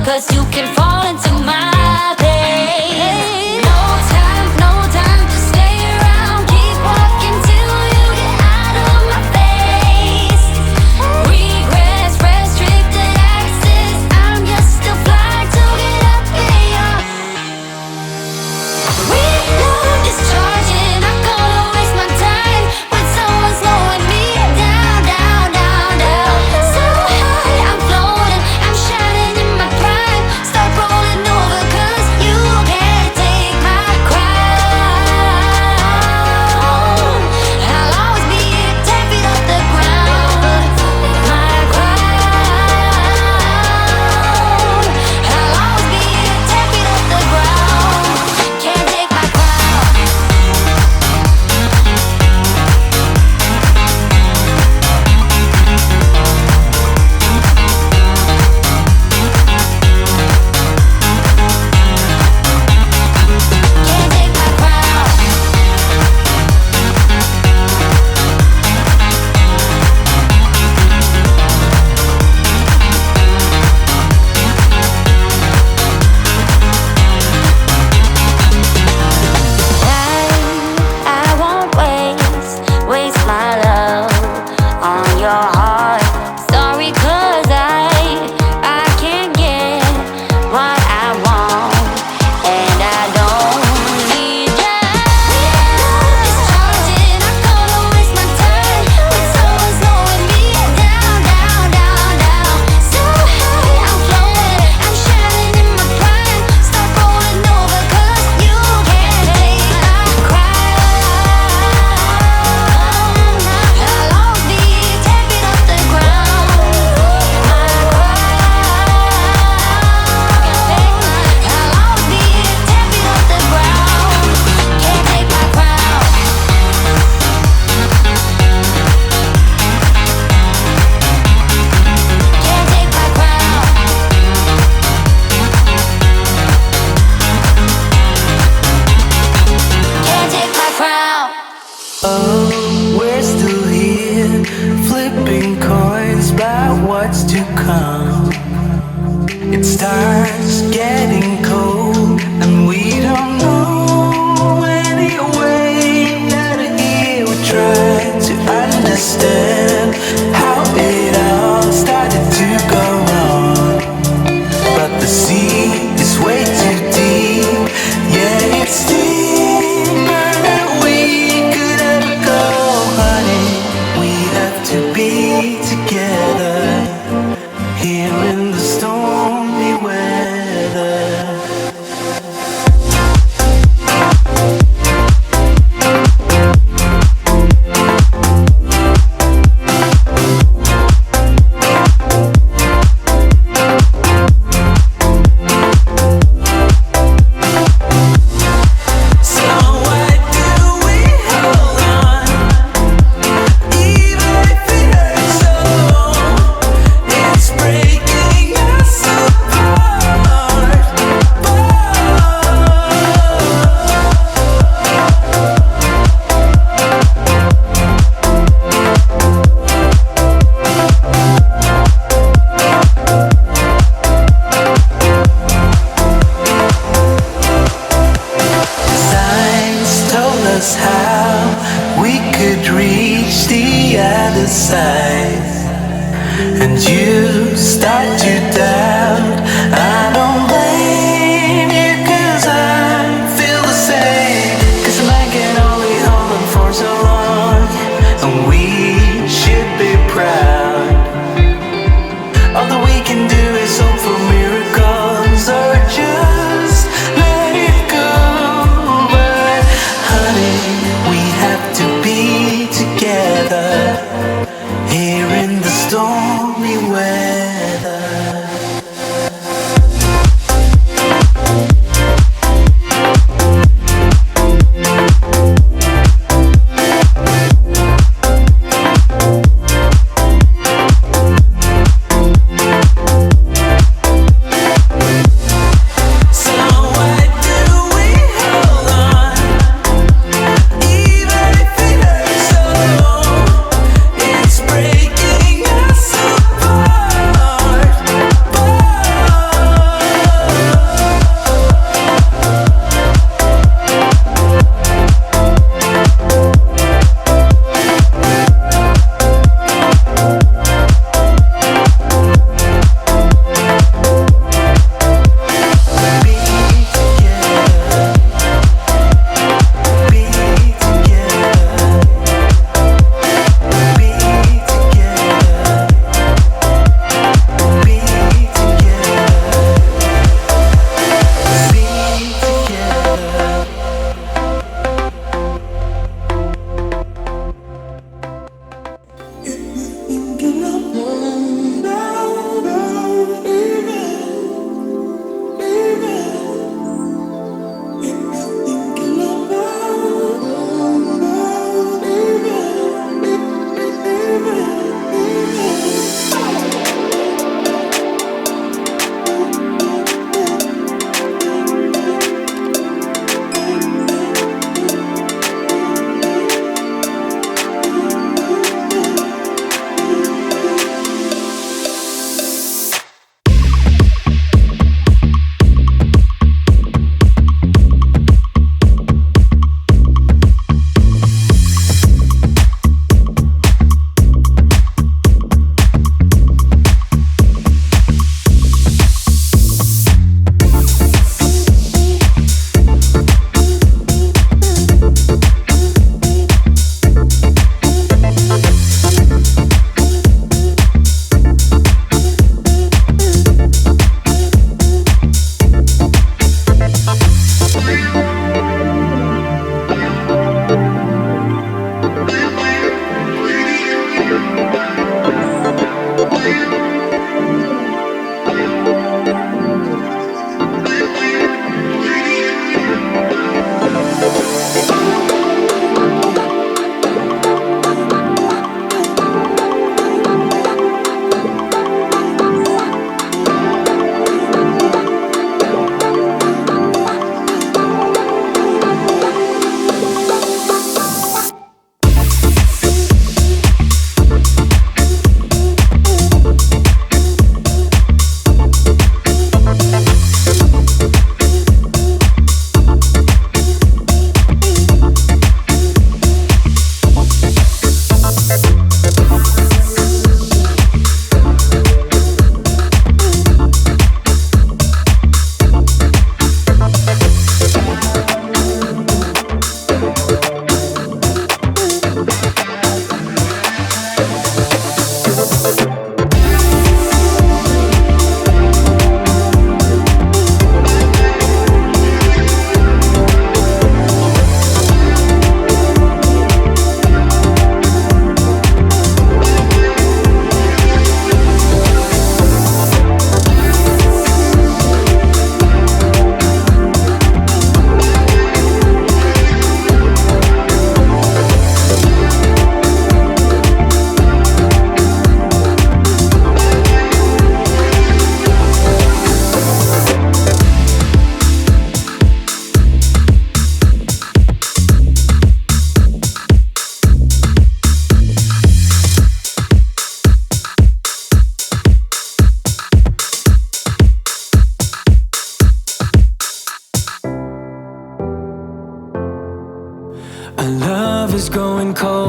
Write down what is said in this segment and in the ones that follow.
Cause you can fall into my pain. what's to come. It starts getting cold, and we don't know any way out of here. We try to understand how it all started to go wrong, but the sea is way too deep. Yeah, it's deeper than we could ever go, honey. We have to be together here in the stormy weather.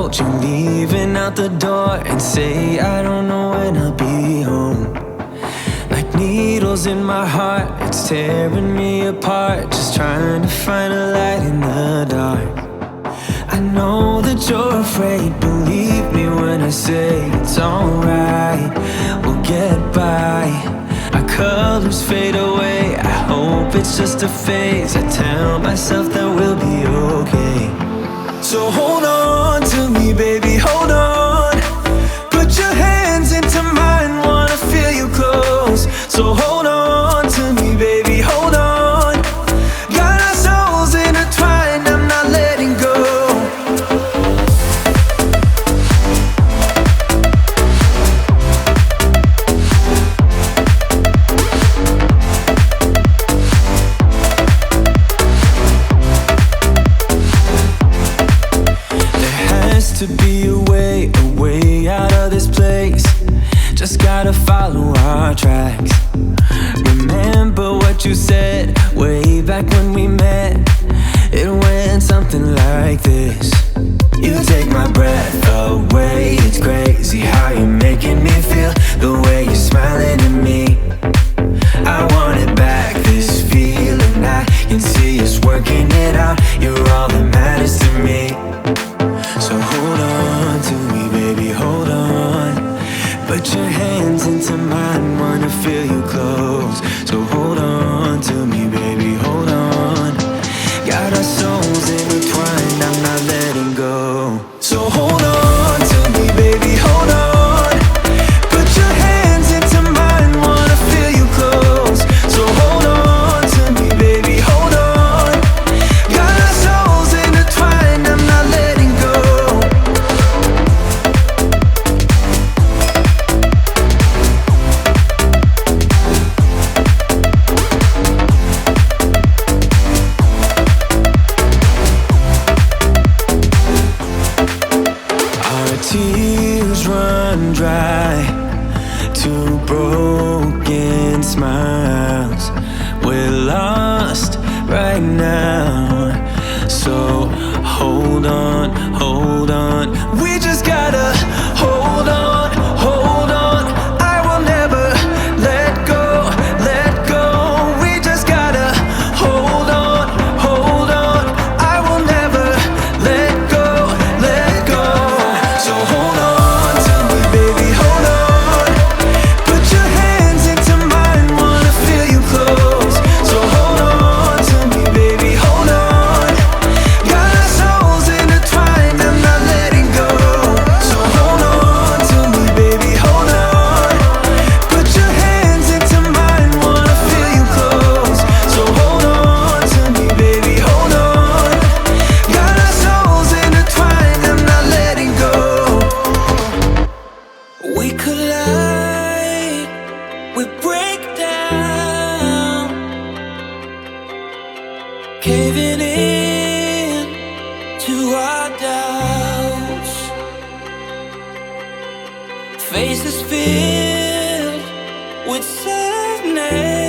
cold, you leaving out the door and say I don't know when I'll be home. Like needles in my heart, it's tearing me apart, just trying to find a light in the dark. I know that you're afraid, believe me when I say it's alright, we'll get by. Our colors fade away, I hope it's just a phase. I tell myself that we'll be okay. So hold on to me, baby, hold on. Put your hands into mine, wanna feel you close. So hold on to me, baby, hold on. Got our souls intertwined, I'm not letting go. To be a way out of this place. Just gotta follow our tracks. Remember what you said way back when we met. It went something like this. You take my breath away. It's crazy how you're making me feel, the way you're smiling at me. I want it back, this feeling. I can see us working it out. You're all that matters to me. So hold on to me, baby, hold on. Put your hands into mine, wanna feel you close. So hold on to me, baby, hold on. Got our souls intertwined, I'm not letting go. So hold on to me, baby, hold on. Put your hands into mine, wanna feel you close. So hold on to me, baby, hold on. Got our souls intertwined, I'm not letting go. Tears run dry, two broken smiles. We're lost right now. So hold on, hold on. We just gotta hold on, hold on. I will never let go, let go. We just gotta hold on, hold on. I will never let go, let go. So hold on to me, baby, hold on. Put your hands into mine, wanna feel you close. So hold on to me, baby, hold on. Got our souls intertwined, I'm not letting go. So hold on to me, baby, hold on. Put your hands into mine, wanna feel you close. So hold on to me, baby, hold on. Got our souls intertwined, I'm not letting go. We collide, we break down, caving in to our doubts. Faces filled with sadness.